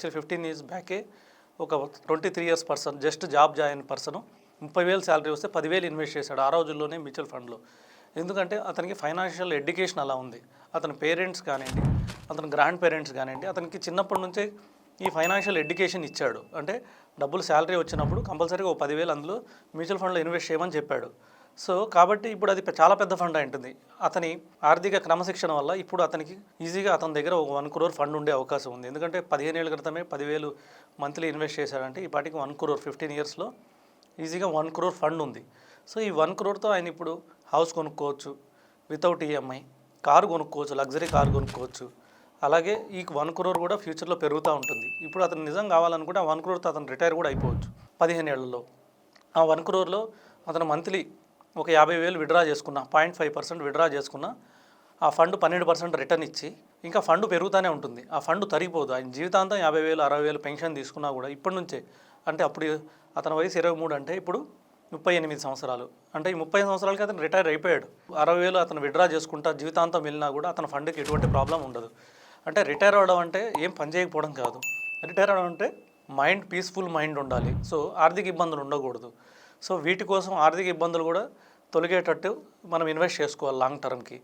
15 years బ్యాకే ఒక 23 years person just job join person 30,000 salary వస్తే 10,000 invest చేశాడు ఆ రోజుల్లోనే మ్యూచువల్ ఫండ్లో. ఎందుకంటే అతనికి ఫైనాన్షియల్ ఎడ్యుకేషన్ అలా ఉంది. అతని పేరెంట్స్ కానివ్వండి, అతని గ్రాండ్ పేరెంట్స్ కానివ్వండి, అతనికి చిన్నప్పటి నుంచే ఈ ఫైనాన్షియల్ ఎడ్యుకేషన్ ఇచ్చాడు. అంటే డబ్బులు శాలరీ వచ్చినప్పుడు కంపల్సరీగా ఒక 10,000 అందులో మ్యూచువల్ ఫండ్లో ఇన్వెస్ట్ చేయమని చెప్పాడు. సో కాబట్టి ఇప్పుడు అది చాలా పెద్ద ఫండ్ ఉంటుంది. అతని ఆర్థిక క్రమశిక్షణ వల్ల ఇప్పుడు అతనికి ఈజీగా అతని దగ్గర ఒక 1 crore ఫండ్ ఉండే అవకాశం ఉంది. ఎందుకంటే 15 ఏళ్ళ క్రితమే 10,000 మంత్లీ ఇన్వెస్ట్ చేశాడంటే ఈ పాటికి 1 crore 15 ఇయర్స్లో ఈజీగా 1 crore ఫండ్ ఉంది. సో ఈ 1 crore ఆయన ఇప్పుడు హౌస్ కొనుక్కోవచ్చు వితౌట్ ఈఎంఐ, కారు కొనుక్కోవచ్చు, లగ్జరీ కారు కొనుక్కోవచ్చు. అలాగే ఈ 1 crore కూడా ఫ్యూచర్లో పెరుగుతూ ఉంటుంది. ఇప్పుడు అతను నిజం కావాలనుకుంటే ఆ 1 crore అతను రిటైర్ కూడా అయిపోవచ్చు 15 ఏళ్లలో. ఆ 1 crore అతను మంత్లీ ఒక 50,000 విడ్రా చేసుకున్నా, 0.5% విడ్రా చేసుకున్నా ఆ ఫండ్ 12% రిటర్న్ ఇచ్చి ఇంకా ఫండ్ పెరుగుతూనే ఉంటుంది. ఆ ఫండ్ తరిగిపోదు. ఆయన జీవితాంతం 50,000 60,000 పెన్షన్ తీసుకున్నా కూడా ఇప్పటి నుంచే, అంటే అప్పుడు అతని వయసు 23 అంటే ఇప్పుడు 38 సంవత్సరాలు, అంటే ఈ 30 సంవత్సరాలకి అతను రిటైర్ అయిపోయాడు. 60,000 అతను విడ్రా చేసుకుంటా జీవితాంతం వెళ్ళినా కూడా అతని ఫండ్కి ఎటువంటి ప్రాబ్లం ఉండదు. అంటే రిటైర్ అవ్వడం అంటే ఏం పని చేయకపోవడం కాదు. రిటైర్ అవ్వడం అంటే పీస్ఫుల్ మైండ్ ఉండాలి. సో ఆర్థిక ఇబ్బందులు ఉండకూడదు. సో వీటి కోసం ఆర్థిక ఇబ్బందులు కూడా తొలగేటట్టు మనం ఇన్వెస్ట్ చేసుకోవాలి లాంగ్ టర్మ్కి.